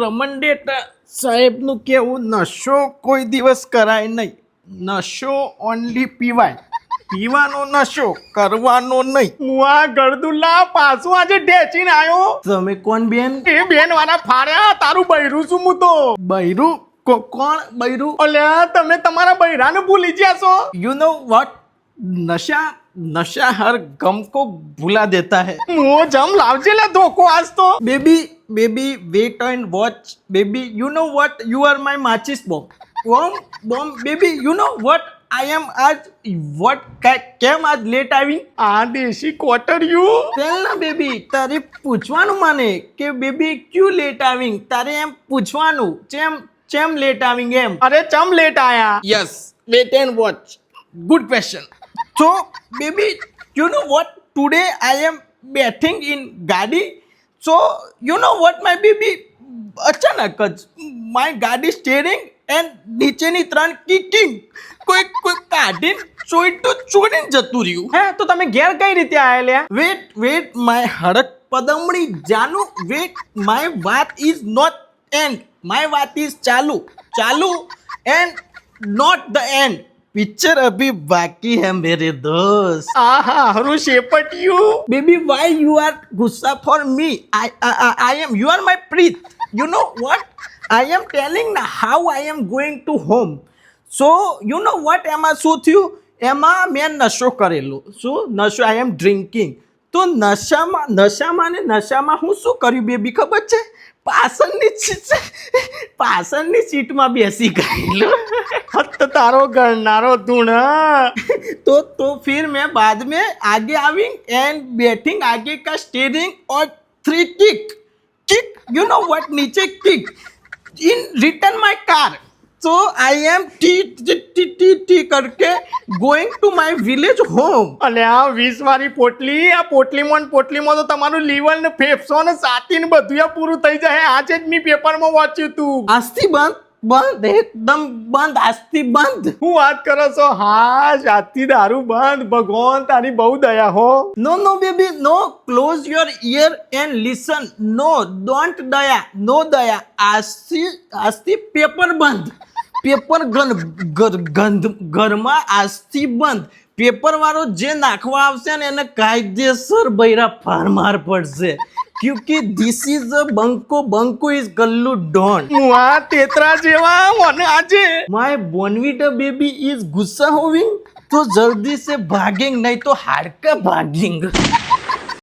રમણડેટ સાહેબનું કેવું નશો કોઈ દિવસ કરાય નહીં. નશો ઓનલી પીવાય. પીવાનો નશો કરવાનો નહીં. હું આ ગળદુલ્લા પાછું આજે ઢેચીને આવ્યો. તમે કોણ બેન? એ બેન વાળા ફાડ્યા તારું બૈરું છું હું તો. બૈરું? કોણ બૈરું? અલ્યા તમે તમારા બૈરાને ભૂલી ગયા છો. You know what? नशा हर गम को भुला देता है. હું જમ લાવજે લે ધોકો આજ તો. Baby wait and watch. Baby, you know what? You are my matches bomb. Baby, you know what? I am आज what? કેમ આજ લેટ આવી? આ દેશી કોટરિયું. તેલ ના બેબી, તારે પૂછવાનું મને કે બેબી ક્યું લેટ આવી? તારે એમ પૂછવાનું ચેમ લેટ આવી એમ. અરે ચમ લેટ આયા. Yes, wait and watch. Good question. So, baby, you know what? Today I am bathing in ગાડી. So, you know what, my baby? અચાનક જ my ગાડી સ્ટેરિંગ એન્ડ નીચેની 3 કીકિંગ કોઈ કાઢીને ચોરીને જતું રહ્યું. હે તો તમે ઘેર કઈ રીતે આયા લ્યા? વેટ માય હડક પદમણી જાનુ. વેટ માય વાત ઇઝ નોટ એન્ડ. માય વાત ઇઝ ચાલુ and not the end. Picture अभी बाकी है मेरे दोस्त. આહા હરું શેપટિયું. Baby, why you are gussa for me? I am. You are my preet. You know what? I am telling now how I am going to home. So you know what? એમાં શું થયું? એમાં મેં નશો કરેલો. શું નશો? I am drinking. તો નશામાં હું શું કર્યું બેબી ખબર છે? પાછળની સીટમાં બેસી ગયેલો. હત તારો ગણનારો ધૂણ. तो फिर मैं बाद में आगे आई एंड बैटिंग आगे का स्टीयरिंग और 3 किक यू नो व्हाट? नीचे kick in return my car. So I am T करके going to my village home. અલે આ 20 વાળી પોટલી, આ પોટલીમાં તો તમારું લીવર ને ફેફસો ને છાતી ને બધું આ પૂરું થઈ જાય. આજે જ મેં પેપરમાં વાંચ્યું તું. आस्ती બંધ એકદમ બંધ. આસ્તી બંધ. હું વાત કરો છો? હા જાતી દારૂ બંધ. ભગવાન તારી બહુ દયા હો. No baby, no. Close your ear and listen. No, don't daya. No daya. આસ્તી પેપર બંધ. પેપર ગંધ ઘરમાં આજથી બંધ. પેપર વાળો જે નાખવા આવશે ને એને કાયદેસર બૈરા ફારમાર પડશે. क्योंकि this is a બંકો is ગલ્લુ ડોન. હું આ તેતરા જેવા મને આજે My Bonvita baby is गुस्सा होविंग तो जल्दी से भागेंगे नहीं तो हाड़ का भागेंगे.